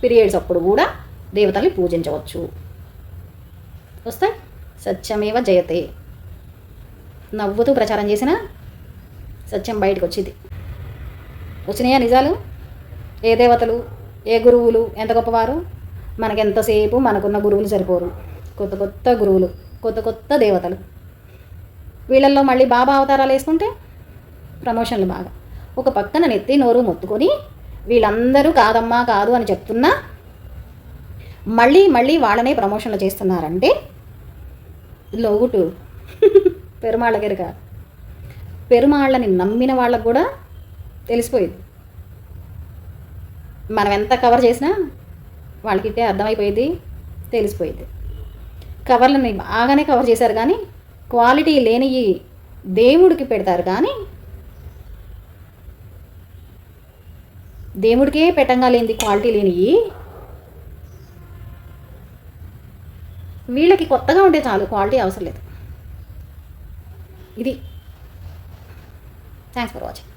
Periods అప్పుడు కూడా దేవతల్ని పూజించవచ్చు. వస్తాయి. సత్యమేవ జయతే. నవ్వుతూ ప్రచారం చేసిన సత్యం బయటకు వచ్చింది. వచ్చినాయా నిజాలు? ఏ దేవతలు, ఏ గురువులు ఎంత గొప్పవారు? మనకెంతసేపు మనకున్న గురువులు సరిపోరు. కొత్త కొత్త గురువులు, కొత్త కొత్త దేవతలు. వీళ్ళల్లో మళ్ళీ బాబా అవతారాలు వేసుకుంటే ప్రమోషన్లు బాగా. ఒక పక్కన నెత్తి నోరు మొత్తుకొని వీళ్ళందరూ కాదమ్మా కాదు అని చెప్తున్నా మళ్ళీ మళ్ళీ వాళ్ళనే ప్రమోషన్లు చేస్తున్నారంటే లోగుటు. పెరుమాళ్ళ పెరుమాళ్ళని నమ్మిన వాళ్ళకు కూడా తెలిసిపోయింది. మనం ఎంత కవర్ చేసినా వాళ్ళకిట్టే అర్థమైపోయింది, తెలిసిపోయింది. కవర్లని బాగానే కవర్ చేశారు కానీ క్వాలిటీ లేనివి దేవుడికి పెడతారు కానీ దేవుడికే పెట్టంగా లేనిది క్వాలిటీ లేనివి వీళ్ళకి కొత్తగా ఉంటే చాలు, క్వాలిటీ అవసరం లేదు. ఇది. Thanks for watching.